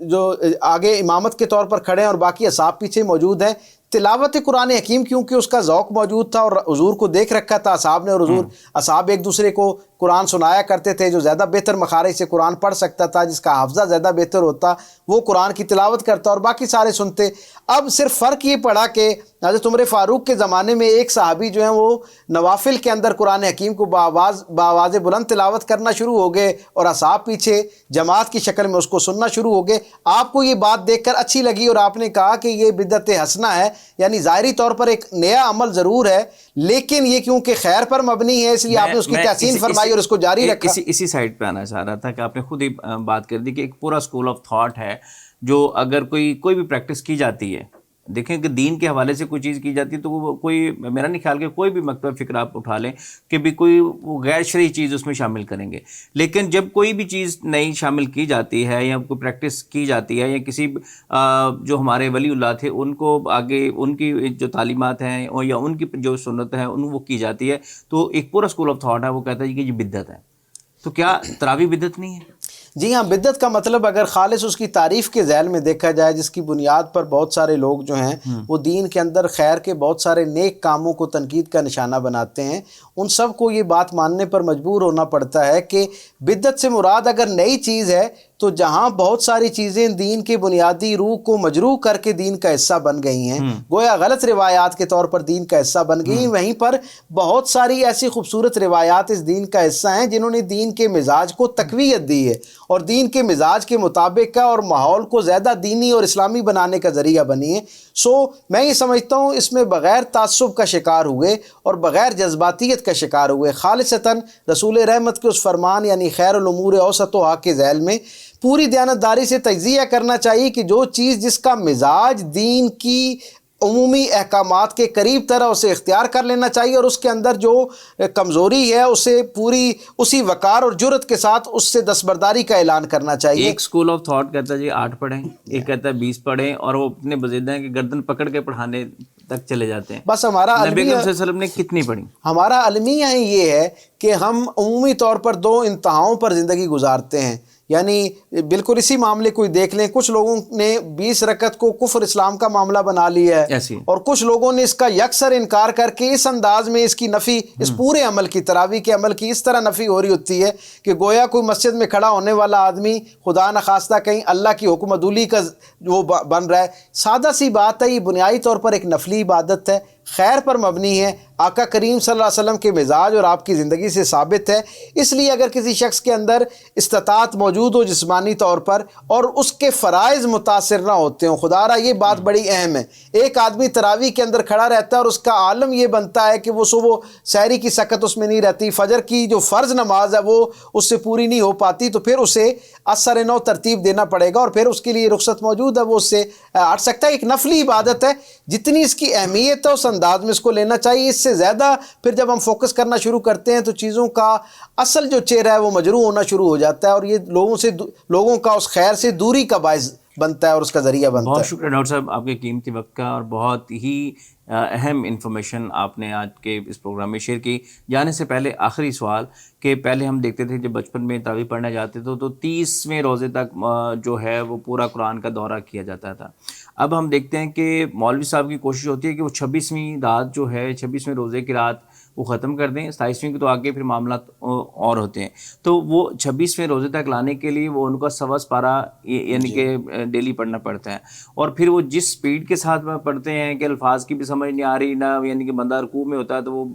جو آگے امامت کے طور پر کھڑے ہیں اور باقی اصحاب پیچھے موجود ہیں، تلاوت قرآن حکیم کیونکہ اس کا ذوق موجود تھا اور حضور کو دیکھ رکھا تھا اصحاب نے، اور اصحاب ایک دوسرے کو قرآن سنایا کرتے تھے، جو زیادہ بہتر مخارج سے قرآن پڑھ سکتا تھا، جس کا حافظہ زیادہ بہتر ہوتا وہ قرآن کی تلاوت کرتا اور باقی سارے سنتے۔ اب صرف فرق یہ پڑا کہ حضرت عمر فاروق کے زمانے میں ایک صحابی جو ہیں وہ نوافل کے اندر قرآن حکیم کو بآواز بلند تلاوت کرنا شروع ہو گئے اور اصحاب پیچھے جماعت کی شکل میں اس کو سننا شروع ہو گئے۔ آپ کو یہ بات دیکھ کر اچھی لگی اور آپ نے کہا کہ یہ بدعت حسنہ ہے، یعنی ظاہری طور پر ایک نیا عمل ضرور ہے لیکن یہ کیونکہ خیر پر مبنی ہے اس لیے آپ نے اس کی تحسین فرمائی اور اس کو جاری رکھا۔ اسی سائڈ پہ آنا چاہ رہا تھا کہ آپ نے خود ہی بات کر دی کہ ایک پورا اسکول آف تھاٹ ہے جو اگر کوئی بھی پریکٹس کی جاتی ہے، دیکھیں کہ دین کے حوالے سے کوئی چیز کی جاتی ہے تو وہ کوئی میرا نہیں خیال کہ کوئی بھی مکتب فکر آپ اٹھا لیں کہ بھی کوئی وہ غیر شرعی چیز اس میں شامل کریں گے، لیکن جب کوئی بھی چیز نئی شامل کی جاتی ہے یا کوئی پریکٹس کی جاتی ہے یا کسی جو ہمارے ولی اللہ تھے ان کو آگے ان کی جو تعلیمات ہیں یا ان کی جو سنت ہے وہ کی جاتی ہے تو ایک پورا اسکول آف تھاٹ ہے وہ کہتا ہے کہ یہ بدعت ہے۔ تو کیا تراویح بدعت نہیں ہے؟ جی ہاں، بدعت کا مطلب اگر خالص اس کی تعریف کے ذیل میں دیکھا جائے جس کی بنیاد پر بہت سارے لوگ جو ہیں وہ دین کے اندر خیر کے بہت سارے نیک کاموں کو تنقید کا نشانہ بناتے ہیں، ان سب کو یہ بات ماننے پر مجبور ہونا پڑتا ہے کہ بدعت سے مراد اگر نئی چیز ہے تو جہاں بہت ساری چیزیں دین کے بنیادی روح کو مجروح کر کے دین کا حصہ بن گئی ہیں، گویا غلط روایات کے طور پر دین کا حصہ بن گئی ہیں، وہیں پر بہت ساری ایسی خوبصورت روایات اس دین کا حصہ ہیں جنہوں نے دین کے مزاج کو تقویت دی ہے اور دین کے مزاج کے مطابق کا اور ماحول کو زیادہ دینی اور اسلامی بنانے کا ذریعہ بنی ہے۔ میں یہ سمجھتا ہوں اس میں بغیر تعصب کا شکار ہوئے اور بغیر جذباتیت کا شکار ہوئے خالصتاً رسول رحمت کے اس فرمان یعنی خیر الامور اوسطها کے ذیل میں پوری دیانتداری سے تجزیہ کرنا چاہیے کہ جو چیز جس کا مزاج دین کی عمومی احکامات کے قریب طرح اسے اختیار کر لینا چاہیے اور اس کے اندر جو کمزوری ہے اسے پوری اسی وقار اور جرت کے ساتھ اس سے دستبرداری کا اعلان کرنا چاہیے۔ ایک اسکول آف تھاٹ کہتا ہے جی 8 پڑھیں، ایک کہتا ہے 20 پڑھیں، اور وہ اپنے بزیدہ ہیں کہ گردن پکڑ کے پڑھانے تک چلے جاتے ہیں۔ بس ہمارا نبی صلی اللہ علیہ وسلم نے کتنی پڑھی؟ ہمارا المیہ یہ ہے کہ ہم عمومی طور پر 2 انتہاؤں پر زندگی گزارتے ہیں، یعنی بالکل اسی معاملے کو دیکھ لیں، کچھ لوگوں نے 20 رکعت کو کفر اسلام کا معاملہ بنا لیا ہے اور کچھ لوگوں نے اس کا یکسر انکار کر کے اس انداز میں اس کی نفی، اس پورے عمل کی، تراویح کے عمل کی اس طرح نفی ہو رہی ہوتی ہے کہ گویا کوئی مسجد میں کھڑا ہونے والا آدمی خدا نخواستہ کہیں اللہ کی حکم عدولی کا وہ بن رہا ہے۔ سادہ سی بات ہے، یہ بنیادی طور پر ایک نفلی عبادت ہے، خیر پر مبنی ہے، آقا کریم صلی اللہ علیہ وسلم کے مزاج اور آپ کی زندگی سے ثابت ہے۔ اس لیے اگر کسی شخص کے اندر استطاعت موجود ہو جسمانی طور پر اور اس کے فرائض متاثر نہ ہوتے ہوں، خدا را یہ بات بڑی اہم ہے، ایک آدمی تراویح کے اندر کھڑا رہتا ہے اور اس کا عالم یہ بنتا ہے کہ وہ صبح سحری کی سکت اس میں نہیں رہتی، فجر کی جو فرض نماز ہے وہ اس سے پوری نہیں ہو پاتی، تو پھر اسے اثر نو ترتیب دینا پڑے گا اور پھر اس کے لیے رخصت موجود ہے، وہ اس سے ہٹ سکتا ہے۔ ایک نفلی عبادت ہے، جتنی اس کی اہمیت ہے اس انداز میں اس کو لینا چاہیے، اس سے زیادہ پھر جب ہم فوکس کرنا شروع کرتے ہیں تو چیزوں کا اصل جو چہرہ ہے وہ مجروح ہونا شروع ہو جاتا ہے اور یہ لوگوں کا اس خیر سے دوری کا باعث بنتا ہے اور اس کا ذریعہ بنتا ہے۔ بہت شکریہ ڈاکٹر صاحب آپ کے قیمتی وقت کا، اور بہت ہی اہم انفارمیشن آپ نے آج کے اس پروگرام میں شیئر کی۔ جانے سے پہلے آخری سوال کہ پہلے ہم دیکھتے تھے جب بچپن میں تراویح پڑھنے جاتے تھے تو 30ویں روزے تک جو ہے وہ پورا قرآن کا دورہ کیا جاتا تھا۔ اب ہم دیکھتے ہیں کہ مولوی صاحب کی کوشش ہوتی ہے کہ وہ 26ویں رات جو ہے 26ویں روزے کی رات وہ ختم کر دیں، 27ویں کی تو آگے پھر معاملات اور ہوتے ہیں، تو وہ 26ویں روزے تک لانے کے لیے وہ ان کا سوس پارا یعنی کہ ڈیلی پڑھنا پڑتا ہے، اور پھر وہ جس سپیڈ کے ساتھ پڑھتے ہیں کہ الفاظ کی بھی سمجھ نہیں آ رہی نہ، یعنی کہ بندہ رکوع میں ہوتا ہے تو وہ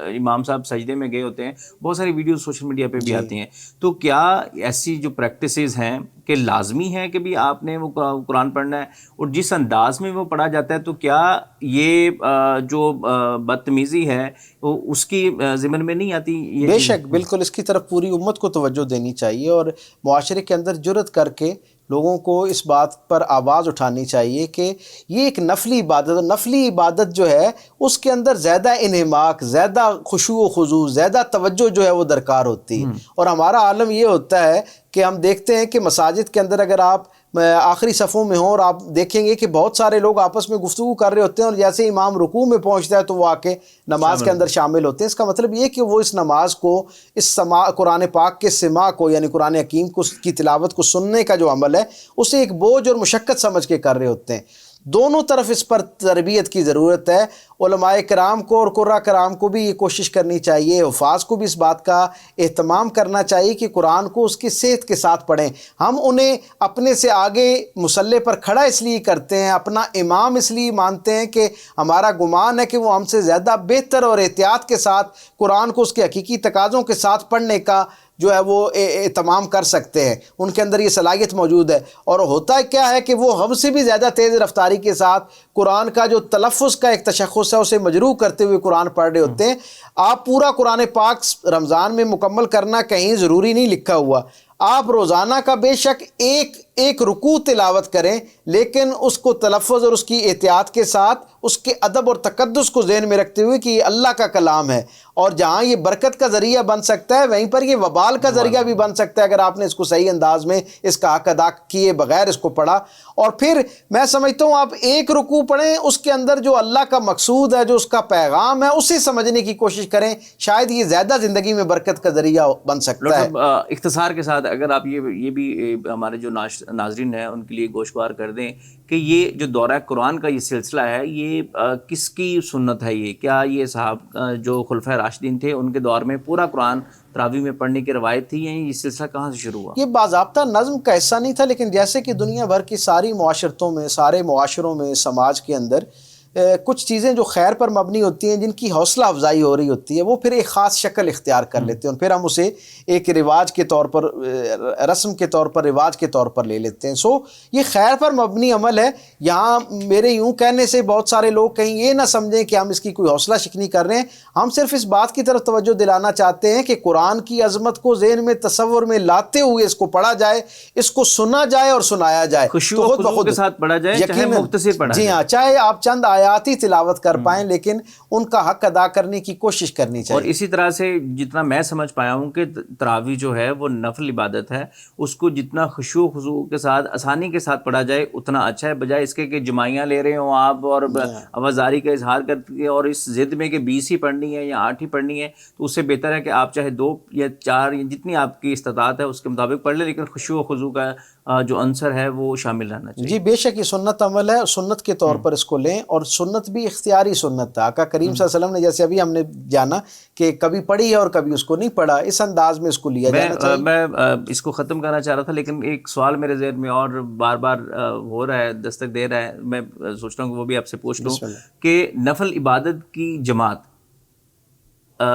امام صاحب سجدے میں گئے ہوتے ہیں، بہت ساری ویڈیوز سوشل میڈیا پہ بھی آتی ہیں، تو کیا ایسی جو پریکٹسز ہیں کہ لازمی ہے کہ بھی آپ نے وہ قرآن پڑھنا ہے، اور جس انداز میں وہ پڑھا جاتا ہے تو کیا یہ جو بدتمیزی ہے اس کی ضمن میں نہیں آتی؟ بے شک، بالکل اس کی طرف پوری امت کو توجہ دینی چاہیے اور معاشرے کے اندر جرأت کر کے لوگوں کو اس بات پر آواز اٹھانی چاہیے کہ یہ ایک نفلی عبادت ہے۔ نفلی عبادت جو ہے اس کے اندر زیادہ انہماک، زیادہ خشوع و خضوع، زیادہ توجہ جو ہے وہ درکار ہوتی ہے، اور ہمارا عالم یہ ہوتا ہے کہ ہم دیکھتے ہیں کہ مساجد کے اندر اگر آپ آخری صفوں میں ہوں اور آپ دیکھیں گے کہ بہت سارے لوگ آپس میں گفتگو کر رہے ہوتے ہیں اور جیسے امام رکوع میں پہنچتا ہے تو وہ آ کے نماز کے اندر شامل ہوتے ہیں۔ اس کا مطلب یہ کہ وہ اس نماز کو، اس قرآن پاک کے سماع کو یعنی قرآن حکیم کی تلاوت کو سننے کا جو عمل ہے اسے ایک بوجھ اور مشقت سمجھ کے کر رہے ہوتے ہیں۔ دونوں طرف اس پر تربیت کی ضرورت ہے۔ علماء کرام کو اور قراء کرام کو بھی یہ کوشش کرنی چاہیے، حفاظ کو بھی اس بات کا اہتمام کرنا چاہیے کہ قرآن کو اس کی صحت کے ساتھ پڑھیں۔ ہم انہیں اپنے سے آگے مصلی پر کھڑا اس لیے کرتے ہیں، اپنا امام اس لیے مانتے ہیں کہ ہمارا گمان ہے کہ وہ ہم سے زیادہ بہتر اور احتیاط کے ساتھ قرآن کو اس کے حقیقی تقاضوں کے ساتھ پڑھنے کا جو ہے وہ اہتمام کر سکتے ہیں، ان کے اندر یہ صلاحیت موجود ہے۔ اور ہوتا کیا ہے کہ وہ ہم سے بھی زیادہ تیز رفتاری کے ساتھ قرآن کا جو تلفظ کا ایک تشخص ہے اسے مجروح کرتے ہوئے قرآن پڑھ رہے ہوتے ہیں۔ آپ پورا قرآن پاک رمضان میں مکمل کرنا کہیں ضروری نہیں لکھا ہوا، آپ روزانہ کا بے شک ایک رکوع تلاوت کریں، لیکن اس کو تلفظ اور اس کی احتیاط کے ساتھ اس کے ادب اور تقدس کو ذہن میں رکھتے ہوئے کہ یہ اللہ کا کلام ہے، اور جہاں یہ برکت کا ذریعہ بن سکتا ہے وہیں پر یہ وبال کا ذریعہ بھی بن سکتا ہے اگر آپ نے اس کو صحیح انداز میں اس کا حق ادا کیے بغیر اس کو پڑھا۔ اور پھر میں سمجھتا ہوں آپ ایک رکوع پڑھیں، اس کے اندر جو اللہ کا مقصود ہے، جو اس کا پیغام ہے، اسے سمجھنے کی کوشش کریں، شاید یہ زیادہ زندگی میں برکت کا ذریعہ بن سکتا ہے۔ اختصار کے ساتھ اگر آپ یہ بھی ہمارے جو ناظرین ہیں ان کے لیے گوشوار کر دیں کہ یہ جو دورہ قرآن کا یہ سلسلہ ہے یہ کس کی سنت ہے؟ یہ کیا یہ صاحب جو خلفۂ راشدین تھے ان کے دور میں پورا قرآن تراویح میں پڑھنے کی روایت تھی، یا یہ سلسلہ کہاں سے شروع ہوا؟ یہ باضابطہ نظم کا حصہ نہیں تھا، لیکن جیسے کہ دنیا بھر کی ساری معاشرتوں میں، سارے معاشروں میں، سماج کے اندر کچھ چیزیں جو خیر پر مبنی ہوتی ہیں، جن کی حوصلہ افزائی ہو رہی ہوتی ہے، وہ پھر ایک خاص شکل اختیار کر لیتے ہیں اور پھر ہم اسے ایک رواج کے طور پر، رسم کے طور پر، رواج کے طور پر لے لیتے ہیں۔ یہ خیر پر مبنی عمل ہے۔ یہاں میرے یوں کہنے سے بہت سارے لوگ کہیں یہ نہ سمجھیں کہ ہم اس کی کوئی حوصلہ شکنی کر رہے ہیں، ہم صرف اس بات کی طرف توجہ دلانا چاہتے ہیں کہ قرآن کی عظمت کو ذہن میں، تصور میں لاتے ہوئے اس کو پڑھا جائے، اس کو سنا جائے اور سنایا جائے، خشوع و خضوع کے ساتھ پڑھا جائے، چاہے مختصر پڑھا جائے۔ جی ہاں، چاہے آپ چند آیاتی تلاوت کر پائیں لیکن ان کا حق ادا کرنے کی کوشش کرنی چاہیے. اور اسی طرح سے جتنا میں سمجھ پایا ہوں کہ تراویح جو ہے وہ نفل عبادت ہے، اس کو جتنا خشوع و خضوع کے ساتھ آسانی کے ساتھ پڑھا جائے اتنا اچھا ہے، بجائے اس کے کہ جماعیاں لے رہے ہوں آپ اور آوازاری کا اظہار کرتے اور اس ضد میں کہ 20 ہی پڑھنی ہے یا 8 ہی پڑھنی ہے، تو اس سے بہتر ہے کہ آپ چاہے 2 یا 4 یا جتنی آپ کی استطاعت ہے اس کے مطابق پڑھ لیں، لیکن خشوع و خضوع کا جو عنصر ہے وہ شامل رہنا چاہیے. جی بے شک یہ سنت عمل ہے، سنت کے طور پر اس کو لیں، اور سنت بھی اختیاری سنت تھا. آقا کریم صلی اللہ علیہ وسلم نے جیسے ابھی ہم نے جانا کہ کبھی پڑھی ہے اور کبھی اس کو نہیں پڑھا، اس انداز میں اس کو لیا جانا چاہیے. میں اس کو ختم کرنا چاہ رہا تھا، لیکن ایک سوال میرے ذہن میں اور بار بار ہو رہا ہے، دستک دے رہا ہے، میں سوچ رہا ہوں کہ وہ بھی آپ سے پوچھ لوں کہ نفل عبادت کی جماعت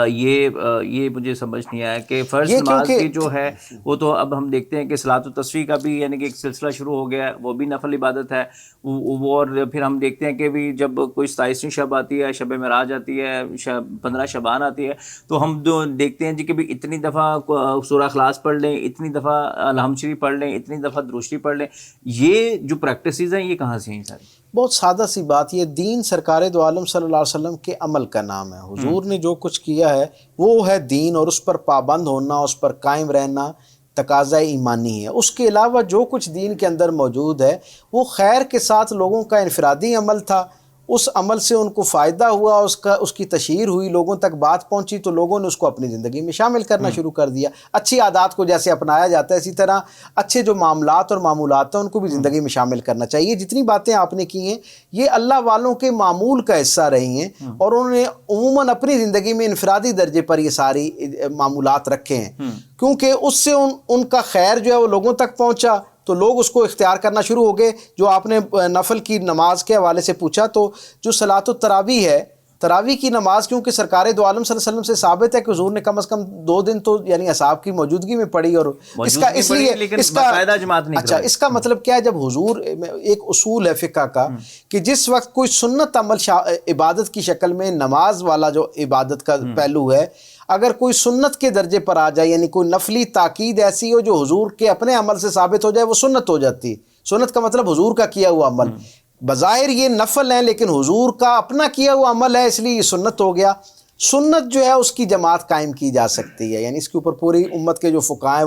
یہ مجھے سمجھ نہیں آیا کہ فرض نماز کی جو ہے وہ تو اب ہم دیکھتے ہیں کہ صلاۃ التسبیح کا بھی یعنی کہ ایک سلسلہ شروع ہو گیا ہے، وہ بھی نفل عبادت ہے. وہ اور پھر ہم دیکھتے ہیں کہ بھی جب کوئی 27ویں شب آتی ہے، شب معراج آتی ہے، 15 شعبان آتی ہے، تو ہم دیکھتے ہیں جی کہ بھی اتنی دفعہ سورہ اخلاص پڑھ لیں، اتنی دفعہ الحمد شریف پڑھ لیں، اتنی دفعہ درود شریف پڑھ لیں. یہ جو پریکٹسز ہیں یہ کہاں سے ہیں ساری؟ بہت سادہ سی بات، یہ دین سرکار دو عالم صلی اللہ علیہ وسلم کے عمل کا نام ہے. حضور نے جو کچھ کیا ہے وہ ہے دین، اور اس پر پابند ہونا، اس پر قائم رہنا تقاضا ایمانی ہے. اس کے علاوہ جو کچھ دین کے اندر موجود ہے وہ خیر کے ساتھ لوگوں کا انفرادی عمل تھا. اس عمل سے ان کو فائدہ ہوا، اس کی تشہیر ہوئی، لوگوں تک بات پہنچی تو لوگوں نے اس کو اپنی زندگی میں شامل کرنا شروع کر دیا. اچھی عادات کو جیسے اپنایا جاتا ہے اسی طرح اچھے جو معاملات اور معمولات ہیں ان کو بھی زندگی میں شامل کرنا چاہیے. جتنی باتیں آپ نے کی ہیں یہ اللہ والوں کے معمول کا حصہ رہی ہیں، اور انہوں نے عموماً اپنی زندگی میں انفرادی درجے پر یہ ساری معمولات رکھے ہیں، کیونکہ اس سے ان کا خیر جو ہے وہ لوگوں تک پہنچا تو لوگ اس کو اختیار کرنا شروع ہو گئے. جو آپ نے نفل کی نماز کے حوالے سے پوچھا تو جو صلاۃ التراویح ہے، تراویح کی نماز کیونکہ سرکار دو عالم صلی اللہ علیہ وسلم سے ثابت ہے کہ حضور نے کم از کم 2 دن تو یعنی اصحاب کی موجودگی میں پڑھی، اور اس کا اس لیے اچھا اس کا مطلب کیا ہے، جب حضور ایک اصول ہے فقہ کا کہ جس وقت کوئی سنت عمل عبادت کی شکل میں نماز والا جو عبادت کا پہلو ہے اگر کوئی سنت کے درجے پر آ جائے، یعنی کوئی نفلی تاکید ایسی ہو جو حضور کے اپنے عمل سے ثابت ہو جائے، وہ سنت ہو جاتی. سنت کا مطلب حضور کا کیا ہوا عمل، بظاہر یہ نفل ہے لیکن حضور کا اپنا کیا ہوا عمل ہے، اس لیے یہ سنت ہو گیا. سنت جو ہے اس کی جماعت قائم کی جا سکتی ہے، یعنی اس کے اوپر پوری امت کے جو فقہاء ہیں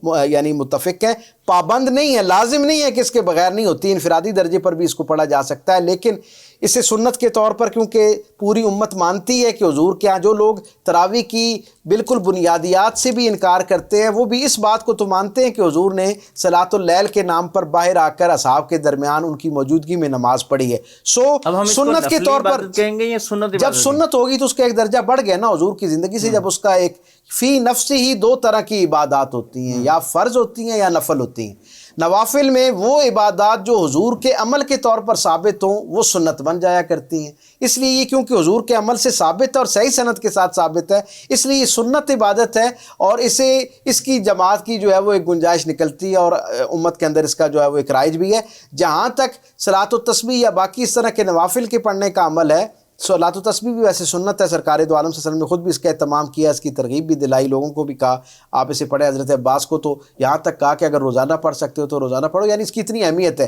وہ یعنی متفق ہیں، پابند نہیں ہے، لازم نہیں ہے کہ اس کے بغیر نہیں ہوتی، انفرادی درجے پر بھی اس کو پڑھا جا سکتا ہے. لیکن اسے سنت کے طور پر کیونکہ پوری امت مانتی ہے کہ حضور کے ہاں جو لوگ تراویح کی بالکل بنیادیات سے بھی انکار کرتے ہیں وہ بھی اس بات کو تو مانتے ہیں کہ حضور نے صلاۃ اللیل کے نام پر باہر آ کر اصحاب کے درمیان ان کی موجودگی میں نماز پڑھی ہے. سنت کے طور پر کہیں گے یا سنت جب سنت ہوگی تو اس کا ایک درجہ بڑھ گیا نا حضور کی زندگی سے. جب اس کا ایک فی نفس ہی 2 طرح کی عبادات ہوتی ہیں، یا فرض ہوتی ہیں یا نفل ہوتی ہیں. نوافل میں وہ عبادات جو حضور کے عمل کے طور پر ثابت ہوں وہ سنت بن جایا کرتی ہیں. اس لیے یہ کیونکہ حضور کے عمل سے ثابت ہے اور صحیح سند کے ساتھ ثابت ہے، اس لیے یہ سنت عبادت ہے، اور اس کی جماعت کی جو ہے وہ ایک گنجائش نکلتی ہے، اور امت کے اندر اس کا جو ہے وہ ایک رائج بھی ہے. جہاں تک صلاۃ التسبیح یا باقی اس طرح کے نوافل کے پڑھنے کا عمل ہے، صلاۃ التسبیح بھی ویسے سنت ہے، سرکار دو عالم صلی اللہ علیہ وسلم نے خود بھی اس کا اہتمام کیا، اس کی ترغیب بھی دلائی، لوگوں کو بھی کہا آپ اسے پڑھیں. حضرت عباس کو تو یہاں تک کہا کہ اگر روزانہ پڑھ سکتے ہو تو روزانہ پڑھو، یعنی اس کی اتنی اہمیت ہے.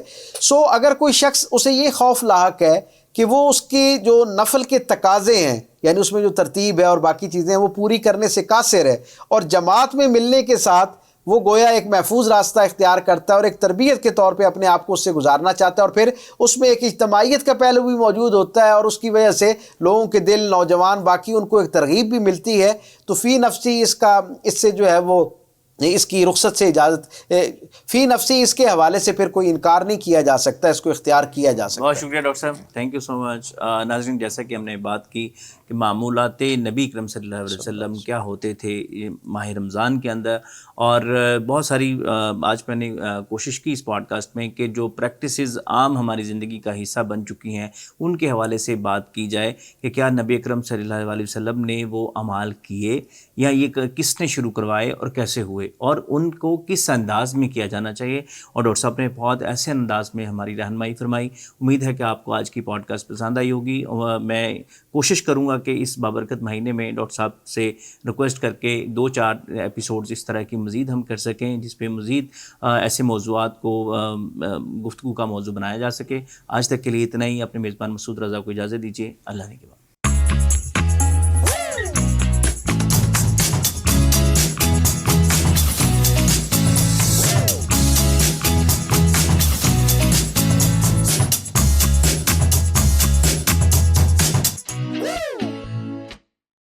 اگر کوئی شخص اسے یہ خوف لاحق ہے کہ وہ اس کے جو نفل کے تقاضے ہیں، یعنی اس میں جو ترتیب ہے اور باقی چیزیں ہیں وہ پوری کرنے سے قاصر ہے، اور جماعت میں ملنے کے ساتھ وہ گویا ایک محفوظ راستہ اختیار کرتا ہے اور ایک تربیت کے طور پہ اپنے آپ کو اس سے گزارنا چاہتا ہے، اور پھر اس میں ایک اجتماعیت کا پہلو بھی موجود ہوتا ہے، اور اس کی وجہ سے لوگوں کے دل، نوجوان باقی ان کو ایک ترغیب بھی ملتی ہے. تو فی نفسی اس سے جو ہے وہ اس کی رخصت سے اجازت، فی نفسی اس کے حوالے سے پھر کوئی انکار نہیں کیا جا سکتا، اس کو اختیار کیا جا سکتا ہے. بہت شکریہ ڈاکٹر صاحب، تھینک یو سو مچ. ناظرین، جیسا کہ ہم نے بات کی کہ معمولات نبی کرم صلی اللہ علیہ وسلم کیا ہوتے تھے ماہ رمضان کے اندر، اور بہت ساری آج میں نے کوشش کی اس پوڈ کاسٹ میں کہ جو پریکٹسز عام ہماری زندگی کا حصہ بن چکی ہیں ان کے حوالے سے بات کی جائے کہ کیا نبی اکرم صلی اللہ علیہ وسلم نے وہ اعمال کیے، یا یہ کس نے شروع کروائے اور کیسے ہوئے. اور ان کو کس انداز میں کیا جانا چاہیے. اور ڈاکٹر صاحب نے بہت ایسے انداز میں ہماری رہنمائی فرمائی. امید ہے کہ آپ کو آج کی پوڈ کاسٹ پسند آئی ہوگی. میں کوشش کروں گا کہ اس بابرکت مہینے میں ڈاکٹر صاحب سے ریکویسٹ کر کے 2-4 ایپیسوڈز اس طرح کی مزید ہم کر سکیں جس پہ مزید ایسے موضوعات کو گفتگو کا موضوع بنایا جا سکے. آج تک کے لیے اتنا ہی. اپنے میزبان مسعود رضا کو اجازت دیجیے. اللہ نے کے بعد.